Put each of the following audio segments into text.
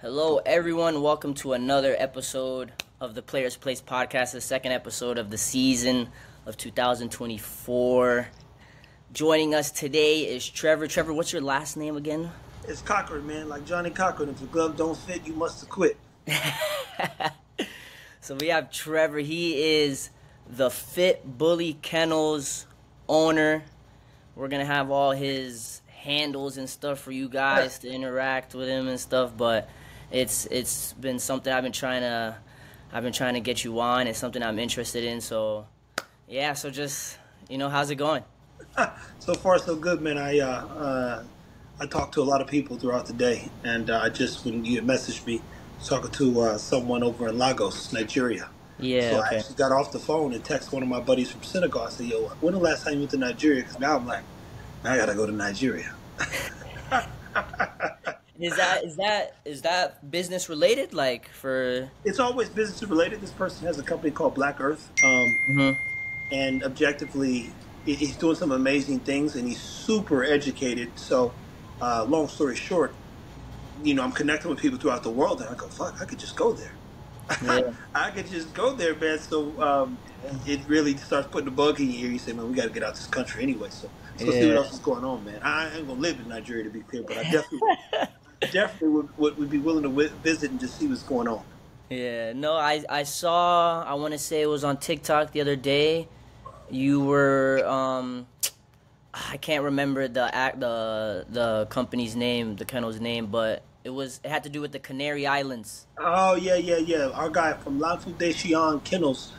Hello, everyone. Welcome to another episode of the Players Place podcast, the second episode of the season of 2024. Joining us today is Trevor. Trevor, what's your last name again? It's Cochran, man. Like Johnny Cochran. If the glove don't fit, you must have quit. So we have Trevor. He is the Fitbullykennels owner. We're going to have all his handles and stuff for you guys to interact with him and stuff, but it's been something I've been trying to get you on. It's something I'm interested in. So yeah, so just, how's it going? So far so good, man. I talked to a lot of people throughout the day, and when you messaged me, talking to someone over in Lagos, Nigeria. Yeah. So Okay. I actually got off the phone and texted one of my buddies from Senegal. I said, "Yo, when the last time you went to Nigeria?" Because now I'm like, I gotta go to Nigeria. Is that business related? Like for? It's always business related. This person has a company called Black Earth, and objectively, he's doing some amazing things, and he's super educated. So, long story short, I'm connecting with people throughout the world, and I go, "Fuck, I could just go there." Yeah. I could just go there, man. So it really starts putting the bug in your ear. You say, "Man, we got to get out this country anyway." So let's go see what else is going on, man. I ain't gonna live in Nigeria, to be clear, but I definitely would be willing to visit and just see what's going on. Yeah, no, I saw, I want to say it was on TikTok the other day. You were, I can't remember the company's name, the kennel's name, but it had to do with the Canary Islands. Oh yeah. Our guy from La Fitbullykennels Kennels,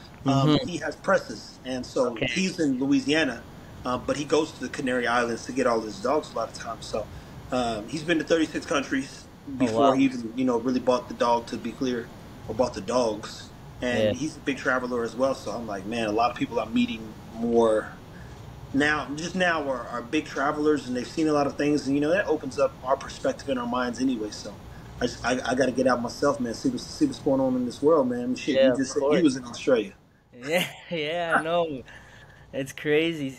he has presses, and so he's in Louisiana, but he goes to the Canary Islands to get all his dogs a lot of times. So he's been to 36 countries before he even really bought the dog. To be clear, or bought the dogs, and he's a big traveler as well. So I'm like, man, a lot of people I'm meeting more now are big travelers, and they've seen a lot of things, and that opens up our perspective in our minds anyway. So I got to get out myself, man. See what's going on in this world, man. Shit, Yeah, you just said he was in Australia. Yeah, no, it's crazy.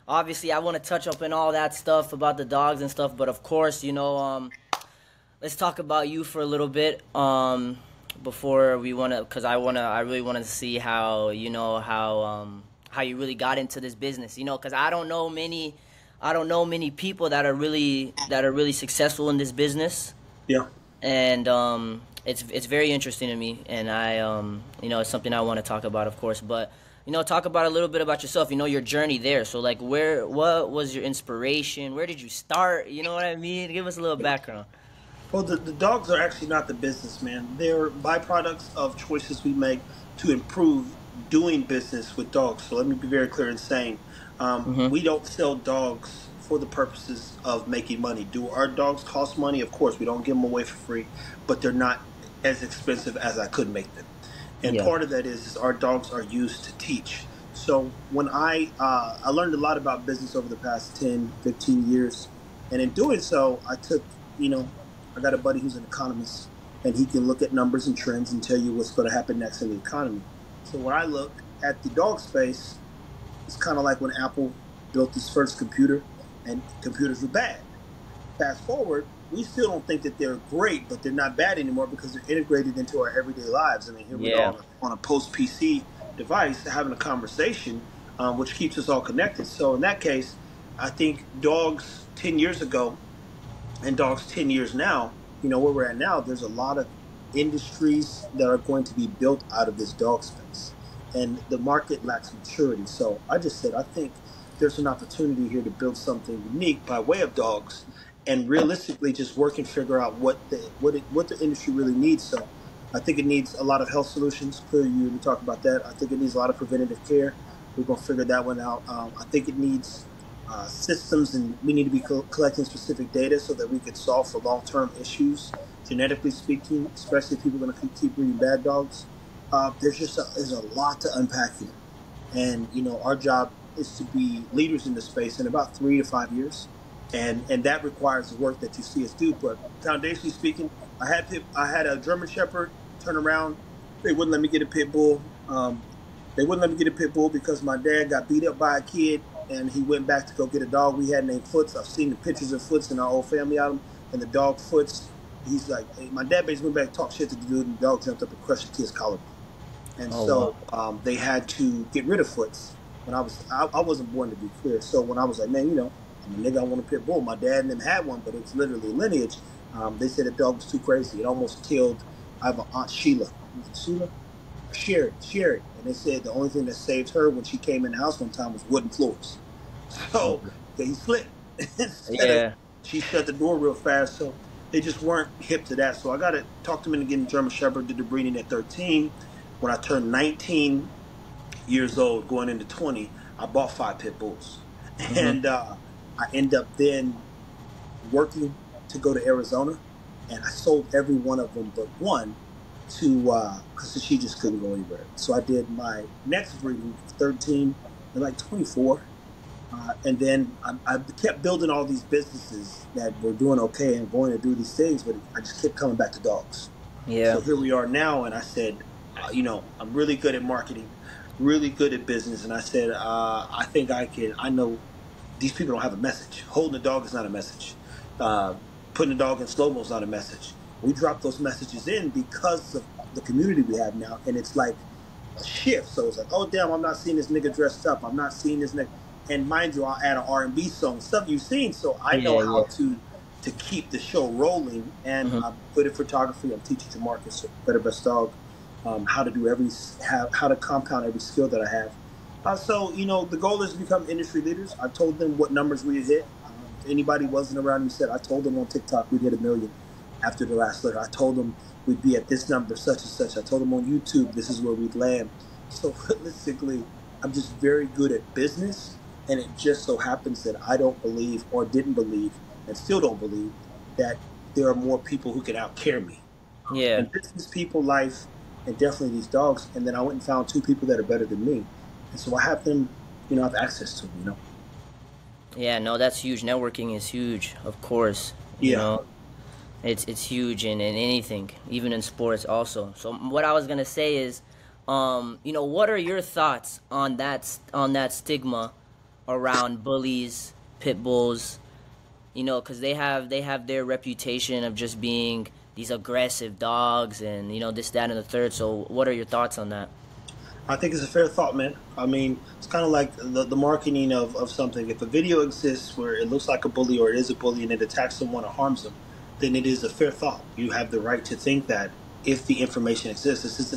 Obviously, I want to touch up on all that stuff about the dogs and stuff, but of course, let's talk about you for a little bit. Before we because I really want to see how how you really got into this business, because I don't know many people that are really successful in this business. Yeah. And it's very interesting to me, and I it's something I want to talk about, of course, but talk about a little bit about yourself, your journey there. So like what was your inspiration? Where did you start? You know what I mean? Give us a little background. Well, the dogs are actually not the business, man. They're byproducts of choices we make to improve doing business with dogs. So let me be very clear in saying we don't sell dogs for the purposes of making money. Do our dogs cost money? Of course, we don't give them away for free, but they're not as expensive as I could make them. And part of that is our dogs are used to teach. So when I learned a lot about business over the past 10, 15 years, and in doing so, I took, I got a buddy who's an economist, and he can look at numbers and trends and tell you what's going to happen next in the economy. So when I look at the dog space, it's kind of like when Apple built its first computer, and computers were bad. Fast forward, we still don't think that they're great, but they're not bad anymore because they're integrated into our everyday lives. I mean, here we are on a post-PC device having a conversation, which keeps us all connected. So in that case, I think dogs 10 years ago and dogs 10 years now, where we're at now, there's a lot of industries that are going to be built out of this dog space, and the market lacks maturity. So I just said, I think there's an opportunity here to build something unique by way of dogs, and realistically just work and figure out what the industry really needs. So I think it needs a lot of health solutions. Clearly, we talked about that. I think it needs a lot of preventative care. We're going to figure that one out. I think it needs systems, and we need to be collecting specific data so that we could solve for long-term issues, genetically speaking, especially if people are going to keep breeding bad dogs. There's a lot to unpack here. And, our job is to be leaders in this space in about 3 to 5 years. And that requires the work that you see us do. But foundationally speaking, I had a German Shepherd turn around. They wouldn't let me get a pit bull. Because my dad got beat up by a kid, and he went back to go get a dog we had named Foots. I've seen the pictures of Foots in our old family album, and the dog Foots he's like, hey, my dad basically went back and talked shit to the dude, and the dog jumped up and crushed the kid's collarbone. And Oh wow. so they had to get rid of Foots when I wasn't born, to be clear. So when I was like, man, I'm a nigga, I want a pit bull. My dad and them had one, but it was literally lineage. They said the dog was too crazy. It almost killed. I have an aunt Sheila. Was it Sheila? Sherry. And they said the only thing that saved her when she came in the house one time was wooden floors. So Okay. he slipped instead of Yeah. she shut the door real fast. So they just weren't hip to that. So I got to talk to them into getting German Shepherd, did the breeding at 13. When I turned 19 years old, going into 20, I bought 5 pit bulls. Mhm. And I end up then working to go to Arizona. And I sold every one of them but one to, because she just couldn't go anywhere. So I did my next breeding, 13 and like 24. And then I kept building all these businesses that were doing okay and going to do these things, but I just kept coming back to dogs. Yeah. So here we are now, and I said, I'm really good at marketing, really good at business, and I said, I think I can. I know these people don't have a message. Holding a dog is not a message. Uh, Putting a dog in slow mo is not a message. We drop those messages in because of the community we have now, and it's like a shift. So it's like, oh damn, I'm not seeing this nigga dressed up. I'm not seeing this nigga. And mind you, I'll add an R&B song, stuff you've seen. So I know Yeah. how Yeah. to keep the show rolling. And Mhm. I'm good at photography. I'm teaching Jamarcus, Better Best Dog, how to do how to compound every skill that I have. So the goal is to become industry leaders. I told them what numbers we hit. If anybody wasn't around, you said I told them on TikTok we'd hit 1 million after the last letter. I told them we'd be at this number, such and such. I told them on YouTube this is where we'd land. So realistically, I'm just very good at business, and it just so happens that I don't believe, or didn't believe, and still don't believe that there are more people who can outcare me Yeah. and business people, life, and definitely these dogs. And then I went and found 2 people that are better than me, and so I have them. I have access to them. Yeah. No, that's huge. Networking is huge, of course. You Yeah. know, it's huge in anything, even in sports also. So what I was gonna say is, what are your thoughts on that stigma around bullies, pit bulls? Because they have their reputation of just being these aggressive dogs, and this, that, and the third. So what are your thoughts on that? I think it's a fair thought, man. I mean, it's kind of like the marketing of something. If a video exists where it looks like a bully or it is a bully and it attacks someone or harms them, then it is a fair thought. You have the right to think that if the information exists.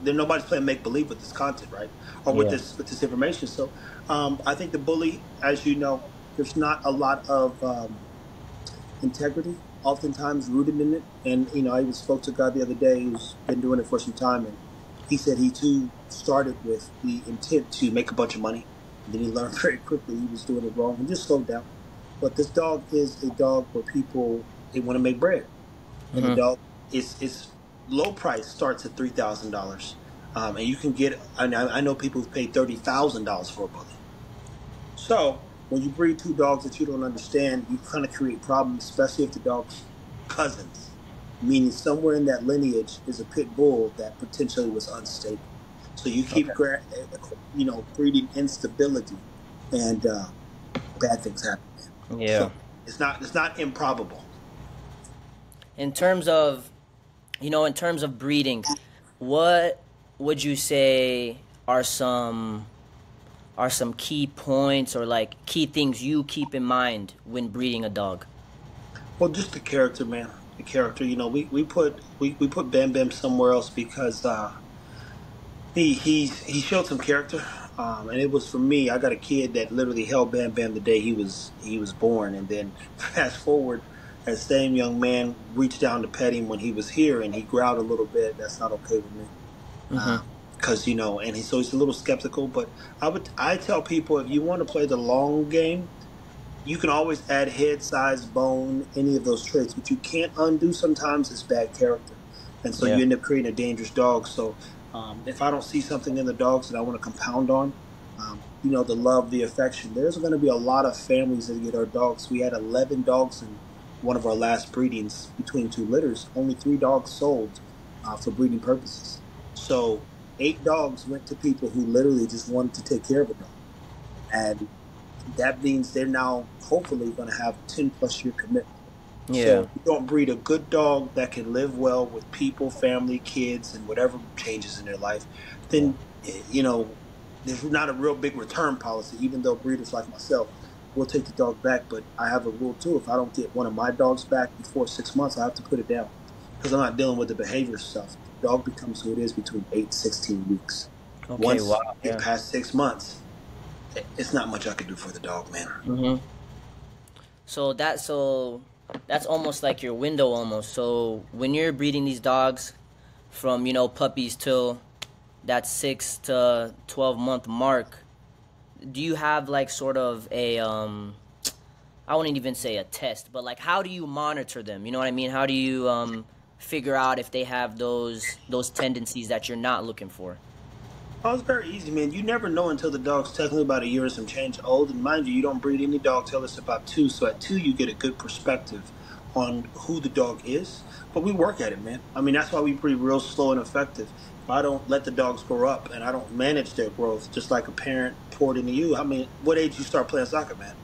Nobody's playing make believe with this content, right? Or with Yeah. this information. So I think the bully, as you know, there's not a lot of integrity oftentimes rooted in it. And I even spoke to a guy the other day who's been doing it for some time, and he said he too started with the intent to make a bunch of money, and then he learned very quickly he was doing it wrong and just slowed down. But this dog is a dog where people, they want to make bread, and the Hmm. dog is low price starts at $3,000, and you can get. I know people who've paid $30,000 for a bully. So when you breed 2 dogs that you don't understand, you kind of create problems, especially if the dog's cousins, meaning somewhere in that lineage is a pit bull that potentially was unstable. So you keep, Okay. breeding instability, and bad things happen, man. Yeah. So it's not improbable. In terms of breeding, what would you say are some key points, or like key things you keep in mind when breeding a dog? Well, just the character, man. The character. We put Bam Bam somewhere else because he showed some character, and it was for me. I got a kid that literally held Bam Bam the day he was born, and then fast forward, that same young man reached down to pet him when he was here, and he growled a little bit. That's not okay with me, Mm-hmm. because he's a little skeptical. But I tell people, if you want to play the long game, you can always add head size, bone, any of those traits. What you can't undo sometimes is bad character, and so Yeah. you end up creating a dangerous dog. So if I don't see something in the dogs that I want to compound on, the love, the affection, there's going to be a lot of families that get our dogs. We had 11 dogs in one of our last breedings between 2 litters. Only 3 dogs sold for breeding purposes. So 8 dogs went to people who literally just wanted to take care of a dog, and that means they're now hopefully going to have 10 plus year commitment. Yeah. So if you don't breed a good dog that can live well with people, family, kids, and whatever changes in their life, Yeah. then you know there's not a real big return policy. Even though breeders like myself will take the dog back, but I have a rule too: if I don't get one of my dogs back before 6 months, I have to put it down because I'm not dealing with the behavior stuff. The dog becomes who it is between 8 and 16 weeks. Okay. Wow. Once you get Yeah. past 6 months, it's not much I can do for the dog, man. Mm-hmm. So that's almost like your window almost. So when you're breeding these dogs from, puppies till that 6 to 12 month mark, do you have like sort of a I wouldn't even say a test, but like how do you monitor them? You know what I mean? How do you figure out if they have those tendencies that you're not looking for? Oh, it's very easy, man. You never know until the dog's technically about a year and some change old. And mind you, you don't breed any dog till it's about two. So at two, you get a good perspective on who the dog is. But we work at it, man. I mean, that's why we breed real slow and effective. If I don't let the dogs grow up and I don't manage their growth, just like a parent poured into you, I mean, what age you start playing soccer, man?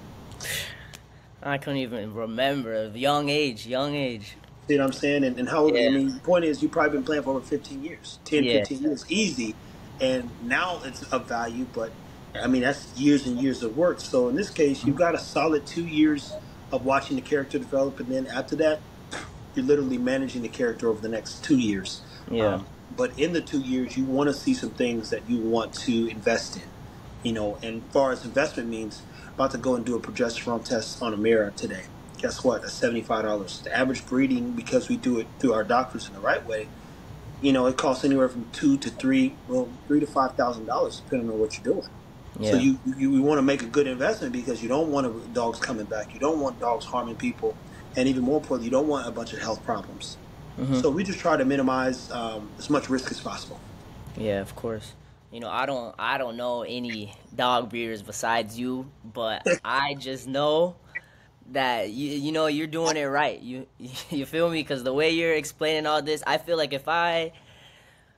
I couldn't even remember. Young age, young age. See what I'm saying? And how old, I Yeah, mean, the point is, you've probably been playing for over 15 years, 10, yeah, 15 years, easy. And now it's of value, but I mean, that's years and years of work. So in this case, you've got a solid 2 years of watching the character develop. And then after that, you're literally managing the character over the next 2 years. yeah, But in the 2 years, you want to see some things that you want to invest in, and far as investment means, about to go and do a progesterone test on a mirror today. Guess what? That's $75. The average breeding, because we do it through our doctors in the right way, it costs anywhere from two to three, well, $3,000 to $5,000 depending on what you're doing. So yeah. you want to make a good investment because you don't want dogs coming back. You don't want dogs harming people, and even more importantly, you don't want a bunch of health problems. Mm-hmm. So we just try to minimize as much risk as possible. Yeah, of course. I don't know any dog breeders besides you, but I just know that you're doing it right. You feel me? Because the way you're explaining all this, I feel like if I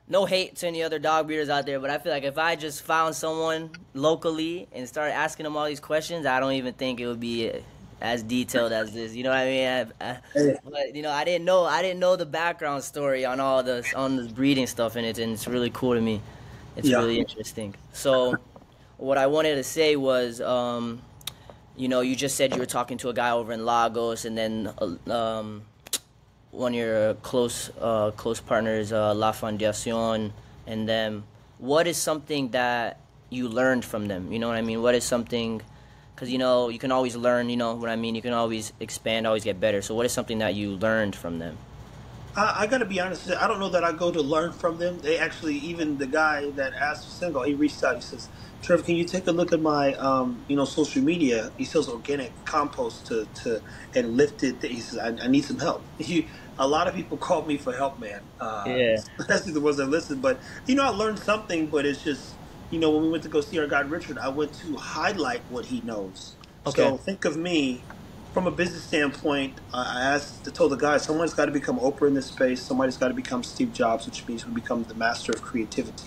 no hate to any other dog breeders out there, but I feel like if I just found someone locally and started asking them all these questions, I don't even think it would be as detailed as this. You know what I mean? Hey, But I didn't know the background story on the breeding stuff in it, and it's really cool to me. It's yeah. really interesting. So, what I wanted to say was, you just said you were talking to a guy over in Lagos, and then one of your close partners, La Fondacion, and them. What is something that you learned from them? You know what I mean? What is something? Because you can always learn. You know what I mean? You can always expand, always get better. So what is something that you learned from them? I got to be honest. I don't know that I go to learn from them. They actually, even the guy that asked for Senegal, he reached out. He says, "Trevor, can you take a look at my, social media? He sells organic compost to and lifted. He says, I need some help." A lot of people called me for help, man. Yeah. Especially the ones that listen. But I learned something. But it's just, when we went to go see our guy Richard, I went to highlight what he knows. Okay. So think of me from a business standpoint. I told the guys, someone's got to become Oprah in this space. Somebody's got to become Steve Jobs, which means we become the master of creativity.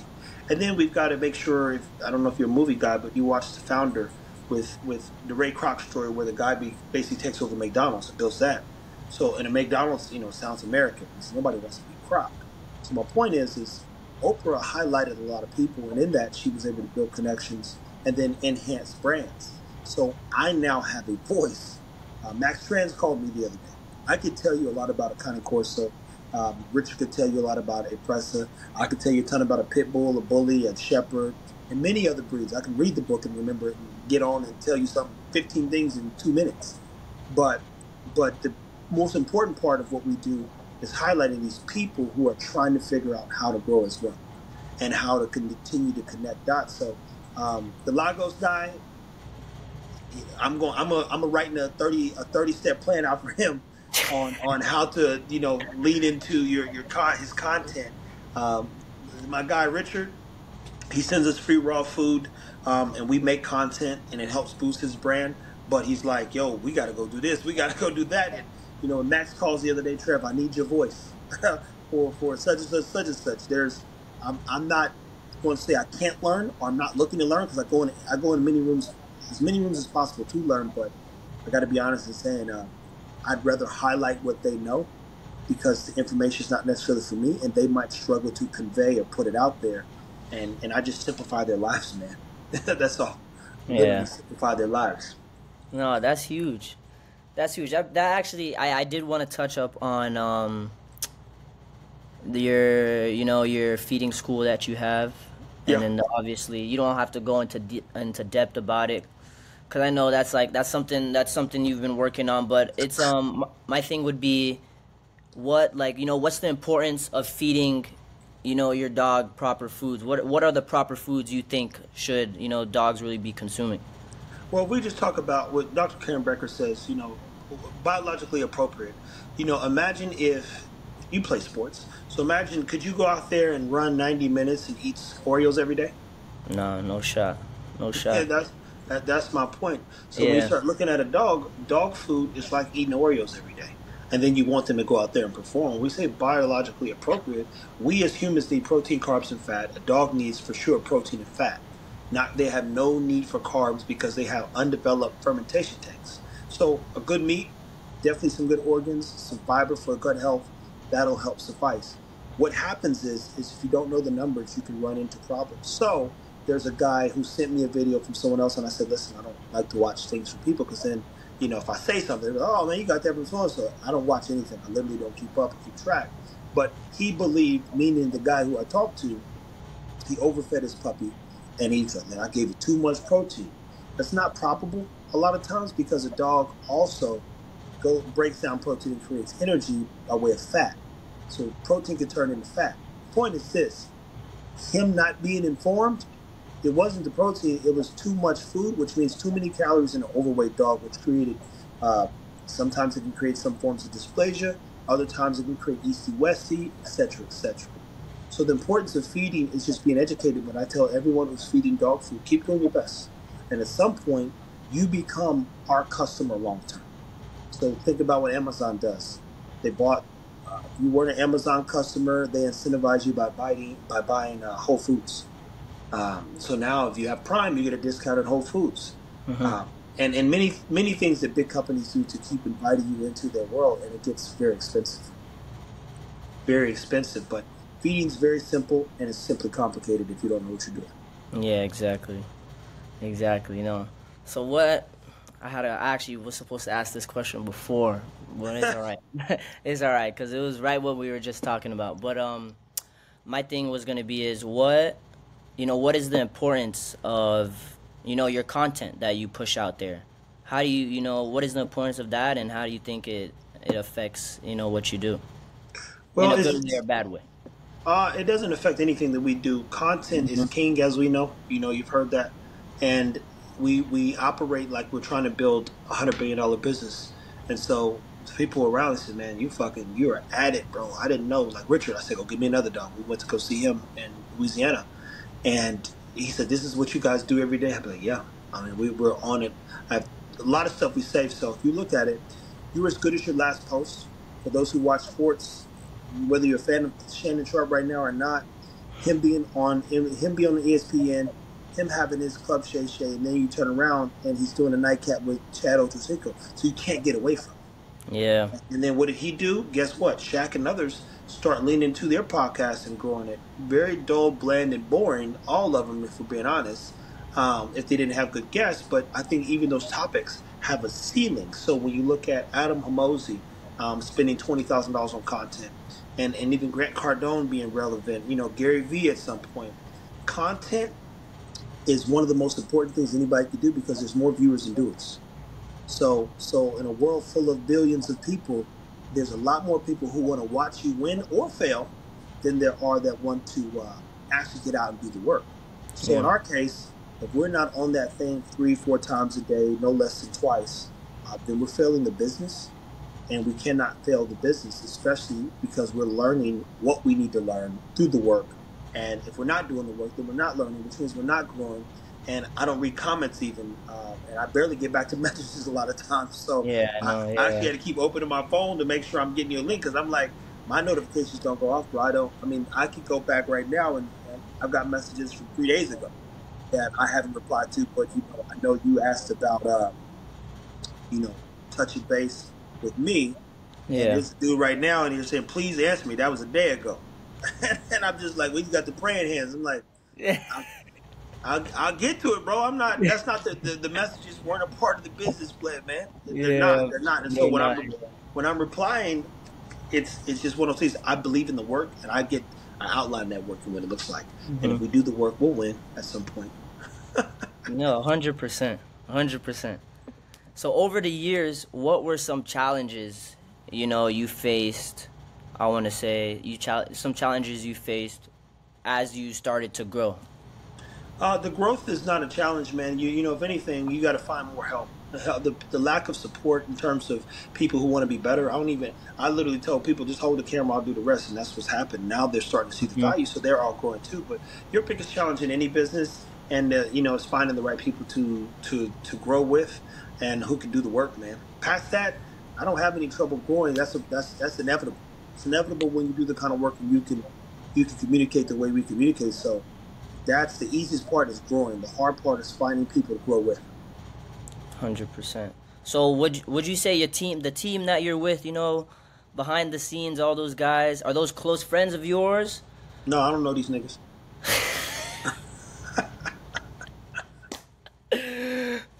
And then we've got to make sure. If I don't know if you're a movie guy, but you watch The Founder with the Ray Kroc story, where the guy basically takes over McDonald's and builds that. So, in a McDonald's, sounds American because nobody wants to be Kroc. So my point is Oprah highlighted a lot of people, and in that she was able to build connections and then enhance brands. So I now have a voice. Max Trans called me the other day. I could tell you a lot about a Cane Corso. Richard could tell you a lot about a Pressa. I could tell you a ton about a Pit Bull, a Bully, a Shepherd, and many other breeds. I can read the book and remember it and get on and tell you some 15 things in 2 minutes. But the most important part of what we do is highlighting these people who are trying to figure out how to grow as well and how to continue to connect dots. So the Lagos guy, I'm a writing a 30 step plan out for him on how to lean into his content. Um, my guy Richard, he sends us free raw food, and we make content, and it helps boost his brand. But he's like, "Yo, we got to go do this. We got to go do that." And Max calls the other day, "Trev, I need your voice for such and such, such and such." I'm not going to say I can't learn or I'm not looking to learn because I go in many rooms as possible to learn. But I got to be honest in saying I'd rather highlight what they know because the information is not necessarily for me, and they might struggle to convey or put it out there. And I just simplify their lives, man. That's all. Literally Yeah. simplify their lives. No, that's huge. That's huge. That actually, I did want to touch up on your your feeding school that you have, and Yeah. then obviously you don't have to go into depth about it, because I know that's something you've been working on. But it's my thing would be, what, like, what's the importance of feeding your dog proper foods? What are the proper foods you think should dogs really be consuming? Well, we just talk about what Dr. Karen Becker says, biologically appropriate. Imagine if you play sports. So imagine, could you go out there and run 90 minutes and eat Oreos every day? No, no shot, no Yeah, shot. that's my point. So when you Yeah. start looking at a dog food is like eating Oreos every day. And then you want them to go out there and perform. When we say biologically appropriate, we as humans need protein, carbs, and fat. A dog needs for sure protein and fat. Not they have no need for carbs because they have undeveloped fermentation tanks. So a good meat, definitely some good organs, some fiber for gut health, that'll help suffice. What happens is if you don't know the numbers, you can run into problems. So there's a guy who sent me a video from someone else, and I said, listen, I don't like to watch things from people because then, if I say something, oh man, you got that from so and so. I don't watch anything. I literally don't keep up and keep track. But he believed, meaning the guy who I talked to, he overfed his puppy, and he said, man, I gave it too much protein. That's not probable a lot of times because a dog also breaks down protein and creates energy by way of fat. So protein can turn into fat. The point is this: him not being informed, it wasn't the protein, it was too much food, which means too many calories in an overweight dog, which created, sometimes it can create some forms of dysplasia, other times it can create easty westy, etc., etc. So the importance of feeding is just being educated. But I tell everyone who's feeding dog food, keep doing your best. And at some point, you become our customer long term. So think about what Amazon does. They bought. If you weren't an Amazon customer, they incentivize you by buying Whole Foods. So now, if you have Prime, you get a discount at Whole Foods, Hmm. and many things that big companies do to keep inviting you into their world, and it gets very expensive, very expensive. But feeding's very simple, and it's simply complicated if you don't know what you're doing. Yeah, exactly. Exactly. So what? I actually was supposed to ask this question before, but it's all right. It's all right because it was right what we were just talking about. But my thing was gonna be is what is the importance of your content that you push out there? How do what is the importance of that, and how do you think it affects what you do in Well, a good it's way or bad way? it doesn't affect anything that we do. Content is Hmm. king, as we know. You've heard that, and we operate like we're trying to build $100 billion business. And so people around us said, "Man, you're at it, bro. I didn't know." Like Richard, I said, "Go give me another dog." We went to go see him in Louisiana, and he said, "This is what you guys do every day." I'd be like, "Yeah." I mean, we're on it. I have a lot of stuff we save. So if you look at it, you're as good as your last post. For those who watch sports, whether you're a fan of Shannon Sharp right now or not, him being on ESPN, him having his club Shay Shay, and then you turn around and he's doing a nightcap with Chad Ochocinco, so you can't get away from it. Yeah. And then what did he do? Guess what? Shaq and others start leaning into their podcast and growing it. Very dull, bland, and boring. All of them, if we're being honest. If they didn't have good guests, but I think even those topics have a ceiling. So when you look at Adam Hamosi spending $20,000 on content, and even Grant Cardone being relevant, Gary Vee at some point, content is one of the most important things anybody could do because there's more viewers than doers. So in a world full of billions of people, there's a lot more people who want to watch you win or fail than there are that want to actually get out and do the work. So in Yeah. our case, if we're not on that thing 3, 4 times a day, no less than twice, then we're failing the business, and we cannot fail the business, especially because we're learning what we need to learn through the work. And if we're not doing the work, then we're not learning, which means we're not growing. And I don't read comments even, and I barely get back to messages a lot of times. So Yeah, I know. I actually Yeah. had to keep opening my phone to make sure I'm getting you a link because I'm like, my notifications don't go off, bro. I don't. I mean, I could go back right now, and I've got messages from 3 days ago that I haven't replied to. But I know you asked about you know touching base. with me, and Yeah. this dude right now, and he's saying, "Please answer me." That was a day ago, and I'm just like, "Well, you got the praying hands." I'm like, Yeah. I'll get to it, bro. I'm not. That's not the messages weren't a part of the business plan, man. They're not. Yeah. They're not. And so They're not. when I'm replying, it's just one of those things. I believe in the work, and I outline that work and what it looks like. And if Mm-hmm. we do the work, we'll win at some point. No, 100%. 100%. So over the years, what were some challenges, you faced? I want to say some challenges you faced as you started to grow. The growth is not a challenge, man. If anything, you got to find more help. The lack of support in terms of people who want to be better. I literally tell people just hold the camera, I'll do the rest, and that's what's happened. Now they're starting to see the Hmm. value, so they're all growing too. But your biggest challenge in any business, and is finding the right people to grow with, and who can do the work, man. Past that, I don't have any trouble growing. That's inevitable. It's inevitable when you do the kind of work and you can communicate the way we communicate. So that's the easiest part is growing. The hard part is finding people to grow with. 100%. So would you say the team that you're with, behind the scenes, all those guys, are those close friends of yours? No, I don't know these niggas.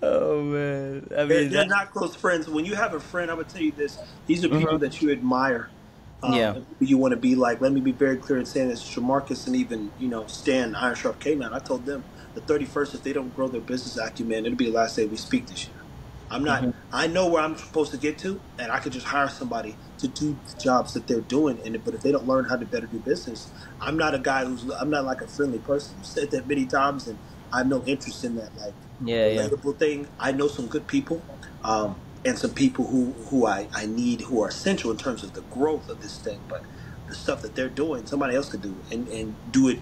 Oh man, I They're, mean they're that. not close friends. When you have a friend, I'm gonna tell you this: these are people Hmm. that you admire. Yeah. And who you want to be like. Let me be very clear in saying this: Jamarcus and even Stan Iron Sharp K Man. I told them the 31st, if they don't grow their business acumen, it'll be the last day we speak this year. I'm not. Hmm. I know where I'm supposed to get to, and I could just hire somebody to do the jobs that they're doing. But if they don't learn how to better do business, I'm not a guy who's. I'm not like a friendly person. I've said that many times, and I have no interest in that like Yeah, yeah, relatable thing. I know some good people, and some people who I need who are essential in terms of the growth of this thing. But the stuff that they're doing, somebody else could do and do it,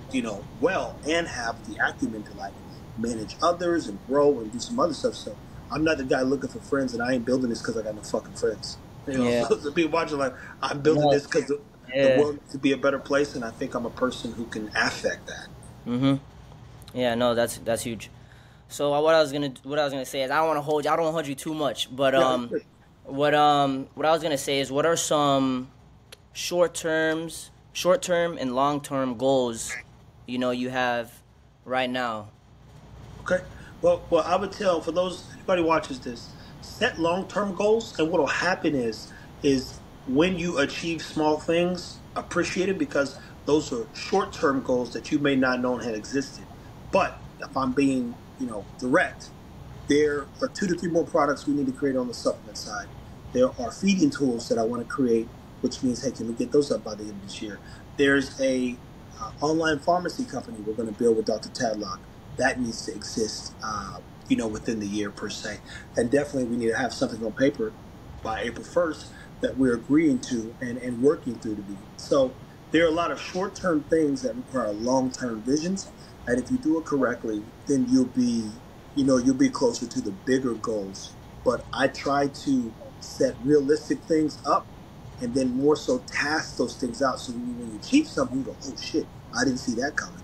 well, and have the acumen to like manage others and grow and do some other stuff. So I'm not the guy looking for friends, and I ain't building this because I got no fucking friends. yeah. So the people watching like I'm building No, this because the yeah. world needs to be a better place, and I think I'm a person who can affect that. Mhm. Yeah, no, that's huge. So what I was gonna say is I don't want to hold you. I don't want to hold you too much, but Yeah, it's good. what I was gonna say is what are some short term and long term goals, you have right now. Okay. Well, I would tell for those anybody watches this, set long term goals, and what'll happen is when you achieve small things, appreciate it because those are short term goals that you may not know had existed. But if I'm being, direct, there are 2 to 3 more products we need to create on the supplement side. There are feeding tools that I want to create, which means, hey, can we get those up by the end of this year? There's a online pharmacy company we're going to build with Dr. Tadlock that needs to exist, within the year per se. And definitely we need to have something on paper by April 1st that we're agreeing to and working through to be. So there are a lot of short-term things that require long-term visions. And if you do it correctly, then you'll be closer to the bigger goals. But I try to set realistic things up and then more so task those things out. So when you achieve something, you go, oh shit, I didn't see that coming.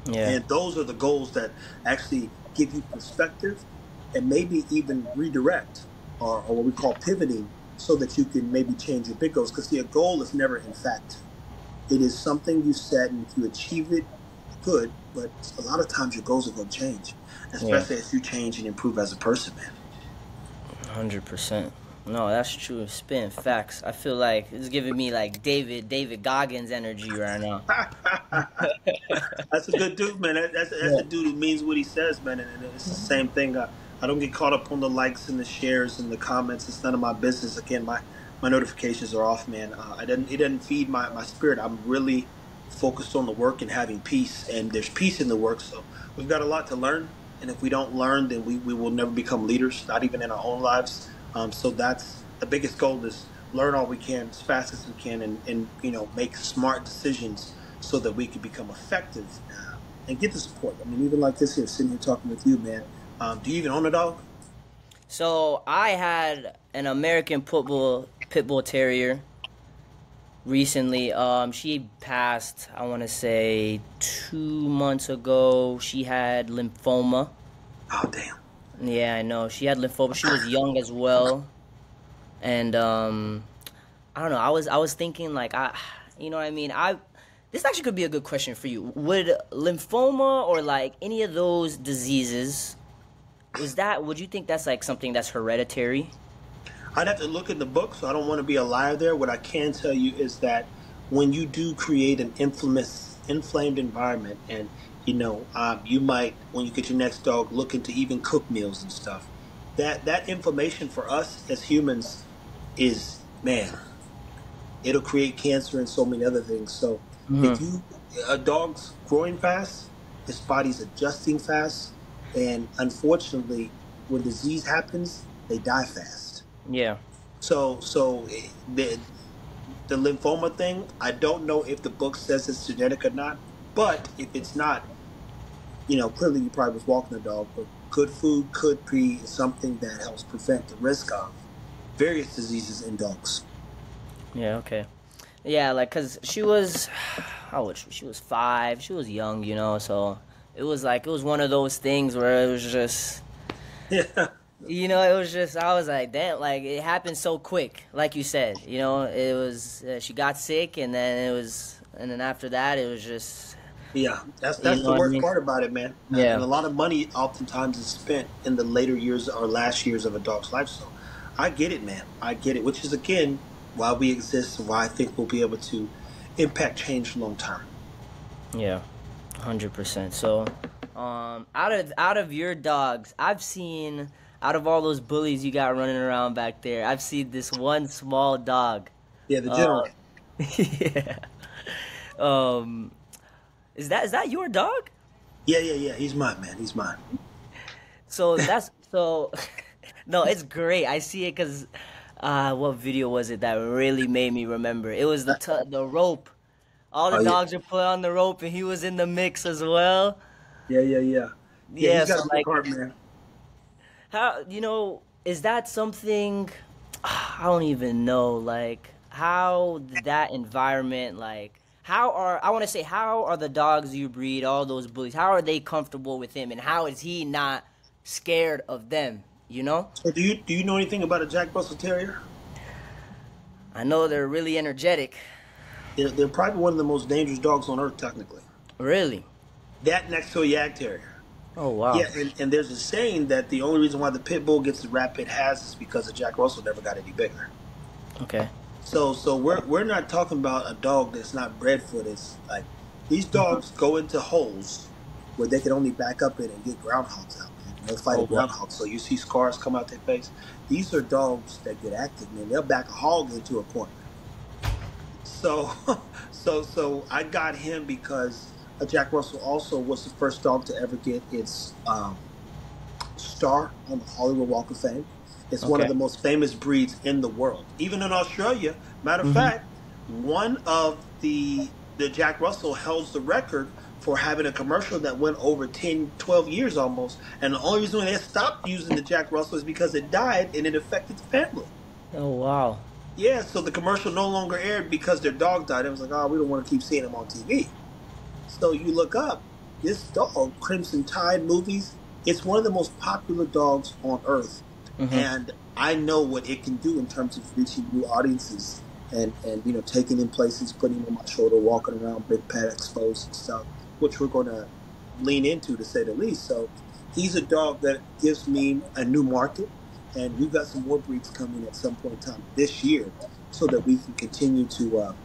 Yeah. And those are the goals that actually give you perspective and maybe even redirect or what we call pivoting so that you can maybe change your big goals. Because see, a goal is never in fact. It is something you set, and if you achieve it, good. But a lot of times your goals are going to change, Yeah. especially as you change and improve as a person, 100%. No, that's true. Spitting facts. I feel like it's giving me like David Goggins energy right now. man. That's a good dude, man. That's Yeah. a dude who means what he says, man. And it's the same thing. I don't get caught up on the likes and the shares and the comments. It's none of my business. Again, my notifications are off, man. It doesn't feed my spirit. I'm really focused on the work and having peace, and there's peace in the work. So we've got a lot to learn, and if we don't learn, then we will never become leaders, not even in our own lives. So that's the biggest goal is learn all we can as fast as we can, and make smart decisions so that we can become effective and get the support. I mean, even like this here, sitting here talking with you, man. Do you even own a dog? So I had an American pit bull terrier recently. She passed. I want to say 2 months ago. She had lymphoma. Oh, damn. Yeah, I know. She had lymphoma. She was young as well. and I don't know. I was thinking like you know what I mean. This actually could be a good question for you. Would lymphoma or like any of those diseases, would you think that's like something that's hereditary? I'd have to look in the book, so I don't want to be a liar there. What I can tell you is that when you do create an inflamed environment, and you might, when you get your next dog, look into even cook meals and stuff. That inflammation for us as humans is, man, it'll create cancer and so many other things. So if Hmm. you a dog's growing fast, his body's adjusting fast, and unfortunately, when disease happens, they die fast. Yeah. So the lymphoma thing, I don't know if the book says it's genetic or not, but if it's not, clearly you probably was walking the dog, but good food could be something that helps prevent the risk of various diseases in dogs. Yeah. Okay. Yeah, like, cause she was, how old? She was 5. She was young, So it was one of those things where it was just, Yeah, it was just, I was like, damn, like it happened so quick, like you said, it was, she got sick, and then after that, it was just, yeah, that's you that's know the what I worst mean? part about it, man. And Yeah. a lot of money oftentimes is spent in the later years or last years of a dog's life. So I get it, man. I get it. Which is again why we exist and why I think we'll be able to impact change long term. Yeah. 100%. So, out of your dogs, I've seen out of all those bullies you got running around back there, I've seen this one small dog. Yeah, the Uh, general. yeah. Um, is that your dog? Yeah, yeah, yeah. He's mine, man. He's mine. So that's so. No, it's great. I see it because, what video was it that really made me remember? It was the rope. All the Oh yeah, dogs are put on the rope, and he was in the mix as well. yeah, yeah, yeah. Yeah, Yeah. he's So got a big like, heart, man. how is that something? I don't even know. Like, how did that environment, like, how are the dogs you breed, all those bullies, how are they comfortable with him, and how is he not scared of them? You know, So do you know anything about a Jack Russell Terrier? I know they're really energetic. They're probably one of the most dangerous dogs on earth, technically. Really? That next to a Yak Terrier. Oh wow. Yeah, and there's a saying that the only reason why the pit bull gets the rap it has is because the Jack Russell never got any bigger. Okay. So we're not talking about a dog that's not bred for this. Like these dogs go into holes where they can only back up in and get groundhogs out, man. And they'll fight a Oh wow. groundhog. So you see scars come out their face. These are dogs that get active, man. They'll back a hog into a corner. So so I got him because Jack Russell also was the first dog to ever get its star on the Hollywood Walk of Fame. It's one of Okay. the most famous breeds in the world. Even in Australia, matter of Hmm. fact, one of the Jack Russell holds the record for having a commercial that went over 10, 12 years almost. And the only reason they stopped using the Jack Russell is because it died and it affected the family. Oh wow. Yeah, so the commercial no longer aired because their dog died. It was like, oh, we don't want to keep seeing him on TV. So you look up this dog, Crimson Tide movies. It's one of the most popular dogs on earth, Hmm. and I know what it can do in terms of reaching new audiences and taking in places, putting him on my shoulder, walking around, big pet expos and stuff, which we're going to lean into to say the least. So he's a dog that gives me a new market, and we've got some more breeds coming at some point in time this year, so that we can continue to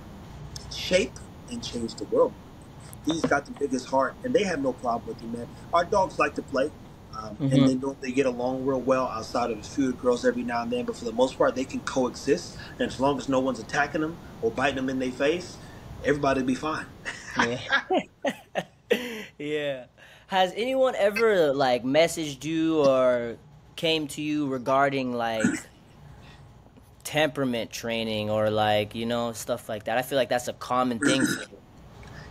shape and change the world. He's got the biggest heart, and they have no problem with him, man. Our dogs like to play, and Hmm. they get along real well outside of a few girls every now and then. But for the most part, they can coexist, and as long as no one's attacking them or biting them in their face, everybody'll be fine. Yeah. Yeah. Has anyone ever like messaged you or came to you regarding like temperament training or like, stuff like that? I feel like that's a common thing for you.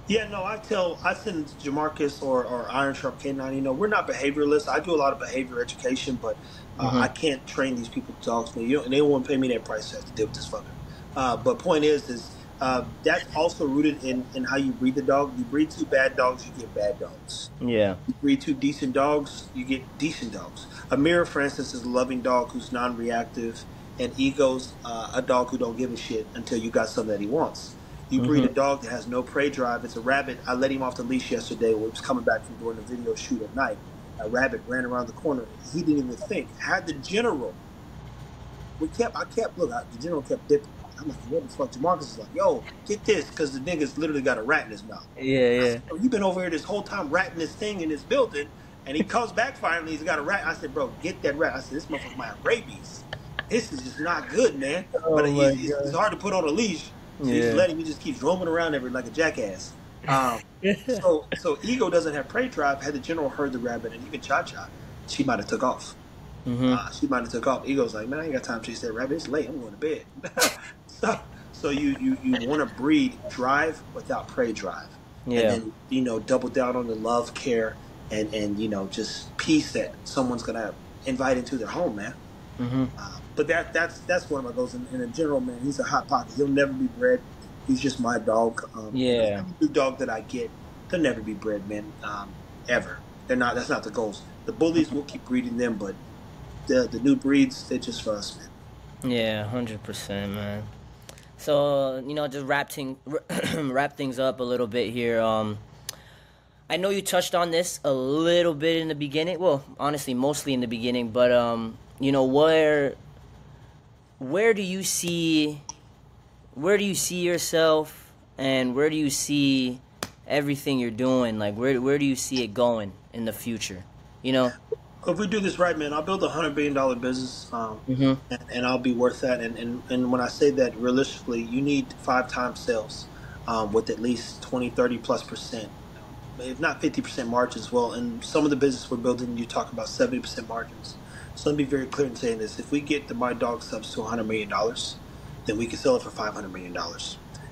Yeah, no, I send Jamarcus or Iron Sharp K9. We're not behavioralists. I do a lot of behavior education, but I Hmm. can't train these people to dogs. Man, they don't want to pay me that price to deal with this fucker. But point is that's also rooted in how you breed the dog. You breed two bad dogs, you get bad dogs. Yeah. You breed two decent dogs, you get decent dogs. Amira, for instance, is a loving dog who's non-reactive. and Ego's a dog who don't give a shit until you got something that he wants. You breed Mhm. a dog that has no prey drive. It's a rabbit. I let him off the leash yesterday when he was coming back from doing the video shoot at night. A rabbit ran around the corner. He didn't even think. Had the general, the general kept dipping. I'm like, what the fuck? Jamarcus is like, yo, get this, because the nigga's literally got a rat in his mouth. Yeah, I yeah. said, bro, you've been over here this whole time ratting this thing in this building, and he comes back finally, he's got a rat. I said, bro, get that rat. I said, this motherfucker might have rabies. This is just not good, man. But Oh my it's god. hard to put on a leash, so you just Yeah. let him, he just keeps roaming around every like a jackass. Um, so Ego doesn't have prey drive. Had the general heard the rabbit, and even Cha Cha, she might have took off. Mhm. She might have took off. Ego's like, man, I ain't got time to chase that rabbit. It's late. I'm going to bed. so so you want to breed drive without prey drive, and Yeah. then double down on the love, care, and just peace that someone's gonna invite into their home, man. Mhm. But that's one of my goals. In a general, man, he's a hot pocket. He'll never be bred. He's just my dog. Yeah. Every new dog that I get, they'll never be bred, man. Ever. They're not. That's not the goals. The bullies, we'll keep breeding them, but the new breeds, they're just for us, man. Yeah, 100%, man. So, just wrap things up a little bit here. I know you touched on this a little bit in the beginning. Well, honestly, mostly in the beginning, but where do you see where do you see yourself, and where do you see everything you're doing? Like, where do you see it going in the future? You know? If we do this right, man, I'll build $100 billion business, Mhm. and I'll be worth that. And when I say that realistically, you need 5 times sales, with at least 20, 30+%, if not 50% margins. Well, in some of the business we're building, you talk about 70% margins. So let me be very clear in saying this: if we get the My Dog subs to $100 million, then we can sell it for $500 million,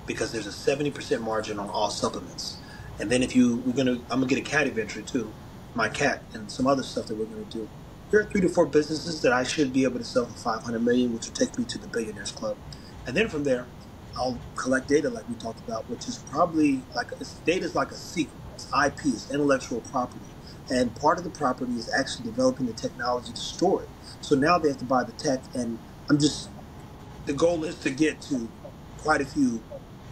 because there's a 70% margin on all supplements. And then if you, I'm gonna get a cat adventure too, my cat, and some other stuff that we're gonna do. There are 3 to 4 businesses that I should be able to sell for 500 million, which will take me to the Billionaires Club. And then from there, I'll collect data like we talked about, which is probably data is like a secret. It's IP, it's intellectual property, and part of the property is actually developing the technology to store it. So now they have to buy the tech, and I'm just the goal is to get to quite a few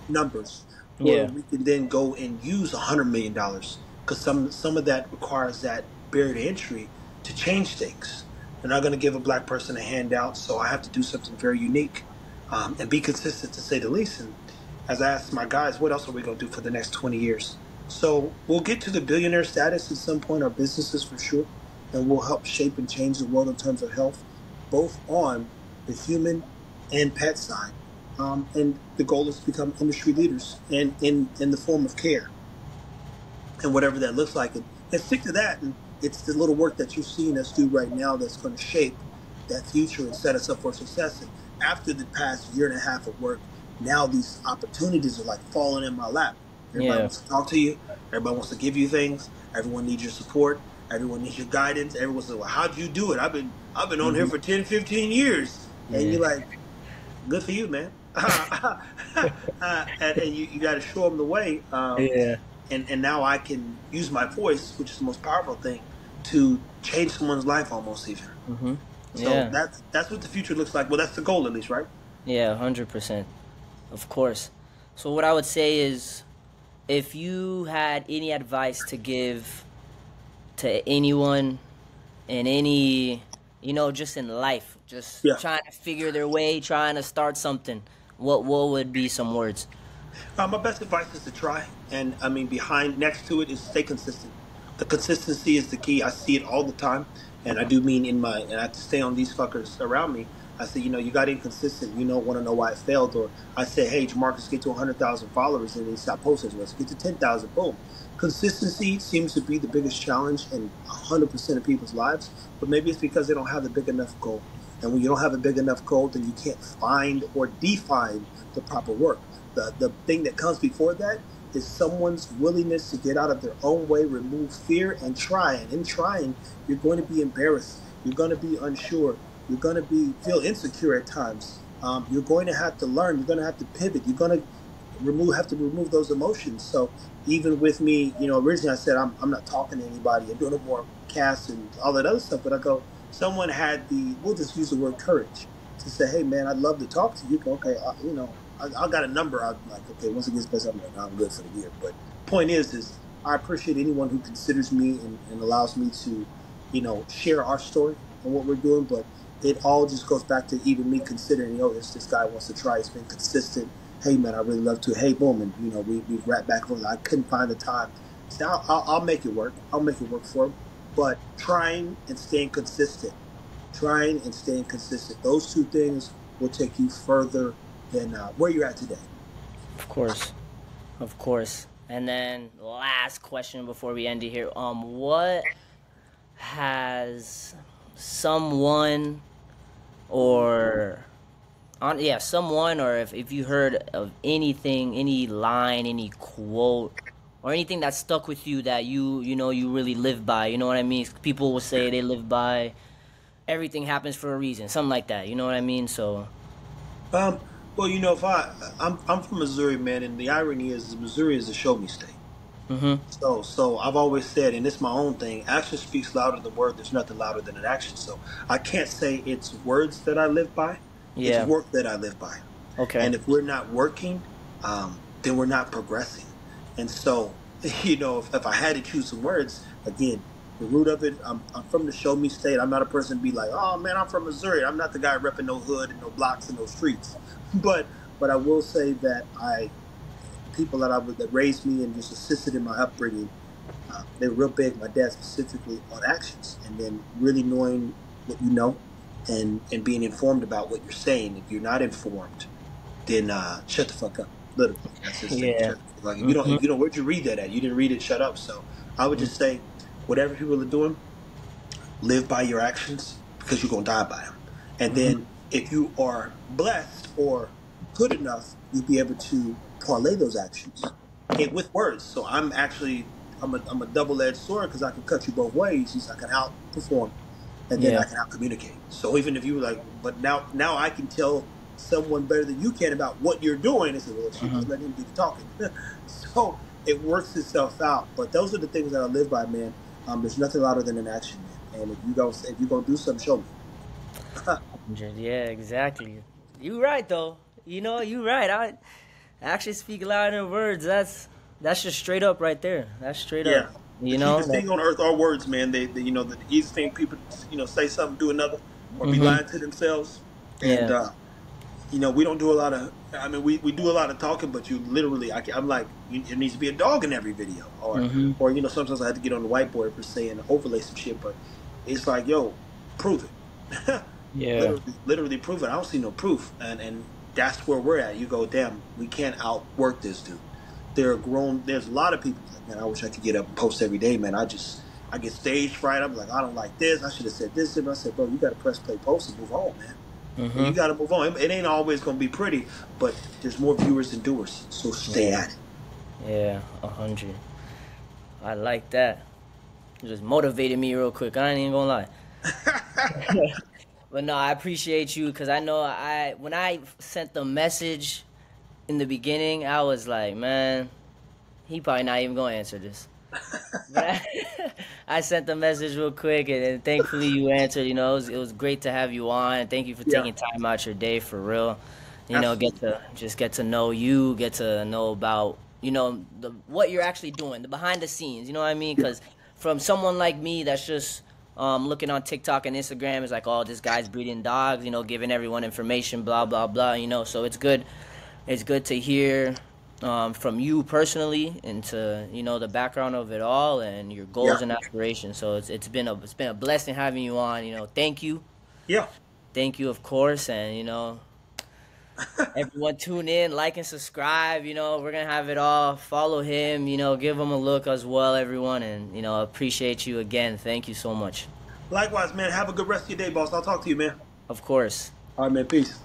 numbers where Yeah. we can then go and use $100 million, because some of that requires that barrier to entry to change things. They're not going to give a black person a handout, so I have to do something very unique, and be consistent, to say the least. And as I asked my guys, what else are we going to do for the next 20 years? So we'll get to the billionaire status at some point, our businesses for sure, and we'll help shape and change the world in terms of health, both on the human and pet side. And the goal is to become industry leaders in the form of care, and whatever that looks like, and stick to that. And it's the little work that you're seeing us do right now that's going to shape that future and set us up for success. And after the past year and a half of work, now these opportunities are like falling in my lap. Everybody Yeah. wants to talk to you. Everybody wants to give you things. Everyone needs your support. Everyone needs your guidance. Everyone says, well, how'd you do it? I've been on here Mhm. for 10, 15 years. And Yeah. you're like, good for you, man. And you got to show them the way. Yeah. And now I can use my voice, which is the most powerful thing, to change someone's life almost even. Mhm. So Yeah. that's what the future looks like. Well, that's the goal, at least, right? Yeah. 100%. Of course. So what I would say is, if you had any advice to give to anyone in any, just in life, just Yeah. trying to figure their way, trying to start something, what would be some words? My best advice is to try, and I mean, behind next to it is stay consistent. The consistency is the key. I see it all the time, and I do mean and I have to stay on these fuckers around me. I say, you got inconsistent. You don't want to know why it failed, or I say, hey, Jamarcus, get to 100,000 followers, and he stop posting. Let's get to 10,000. Boom. Consistency seems to be the biggest challenge in 100% of people's lives, but maybe it's because they don't have a big enough goal. And when you don't have a big enough goal, then you can't find or define the proper work. The thing that comes before that is someone's willingness to get out of their own way, remove fear, and try. And in trying, you're going to be embarrassed. You're going to be unsure. You're going to be feel insecure at times. You're going to have to learn. You're going to have to pivot. You're going to have to remove those emotions. So even with me, originally I said I'm not talking to anybody and doing more casts and all that other stuff. But I go, someone had we'll just use the word courage. to say, hey man, I'd love to talk to you. Okay, I got a number. I'm like, okay, once it gets best, I'm like, I'm good for the year. But point is I appreciate anyone who considers me and allows me to, share our story and what we're doing. But it all just goes back to even me considering, this guy wants to try. He's been consistent. Hey man, I really love to. Hey boom, and we wrap back over. I couldn't find the time. So I'll make it work. I'll make it work for him. But trying and staying consistent. Those two things will take you further than where you're at today. Of course, of course. And then last question before we end it here. What has someone or someone, or if you heard of anything, any line, any quote, or anything that stuck with you that you really live by. You know what I mean? People will say they live by everything happens for a reason, something like that. You know what I mean? So, Um, well, if I'm from Missouri, man, and the irony is Missouri is a show me state. mm-hmm. So I've always said, and it's my own thing, action speaks louder than word. There's nothing louder than an action. So I can't say it's words that I live by. It's Yeah. work that I live by. Okay. And if we're not working, then we're not progressing. And so, if I had to choose some words, again, the root of it, I'm from the show me state. I'm not a person to be like, oh man, I'm from Missouri. I'm not the guy repping no hood and no blocks and no streets. But I will say that people that raised me and just assisted in my upbringing, they were real big. My dad specifically on actions, and then really knowing what you know, and being informed about what you're saying. If you're not informed, then shut the fuck up. Literally, that's just saying. Yeah. Shut the fuck. Like Mm-hmm. if you don't, where'd you read that at? You didn't read it. Shut up. So I would just say, whatever people are doing, live by your actions because you're gonna die by them. And Mm-hmm. then if you are blessed or good enough, you'll be able to parlay those actions with words. So I'm a double-edged sword because I can cut you both ways. I can outperform and then Yeah. I can out communicate. So even if you were like, but now I can tell someone better than you can about what you're doing. And say, well, shit, Mm-hmm. just let him do the talking. So it works itself out. But those are the things that I live by, man. There's nothing louder than an action, man. And if you're gonna do something, show me. 100. Yeah, exactly. You right though. You right. I actually speak louder than words. That's just straight up right there. That's straight up. Yeah. The You know cheapest that. thing on earth are words, man. The easiest thing people, say something, do another, or be Mm-hmm. lying to themselves. And Yeah. we don't do a lot of. I mean, we do a lot of talking, but you literally, I'm like, there needs to be a dog in every video, or Mm-hmm. or sometimes I have to get on the whiteboard per se and overlay some shit. But it's like, yo, prove it. Yeah. Literally prove it. I don't see no proof, and that's where we're at. You go, damn, we can't outwork this dude. There's a lot of people like, man, I wish I could get up and post every day, man. I get stage fright. I'm like, I don't like this. I should have said this. And I said, bro, you got to press play, post, and move on, man. You Mm-hmm. got to move on. It ain't always gonna be pretty, but there's more viewers than doers. So stay Yeah. at it. Yeah. 100. I like that. You just motivated me real quick. I ain't even gonna lie. But no, I appreciate you because I know when I sent the message in the beginning, I was like, man, he probably not even gonna answer this. But I sent the message real quick, and thankfully you answered. It was great to have you on, and thank you for Yeah, taking time out your day for real. absolutely. Get to know you, get to know about what you're actually doing, the behind the scenes. You know what I mean? Yeah, Because from someone like me that's just looking on TikTok and Instagram is like, oh, this guy's breeding dogs, giving everyone information, blah blah blah. So it's good. It's good to hear from you personally into the background of it all and your goals yeah, and aspirations. So it's been a blessing having you on. yeah. Thank you of course, and everyone tune in, like and subscribe. We're gonna have it all. Follow him. Give him a look as well, everyone, and appreciate you again. Thank you so much. Likewise, man. Have a good rest of your day, boss. I'll talk to you, man. Of course. All right, man. Peace.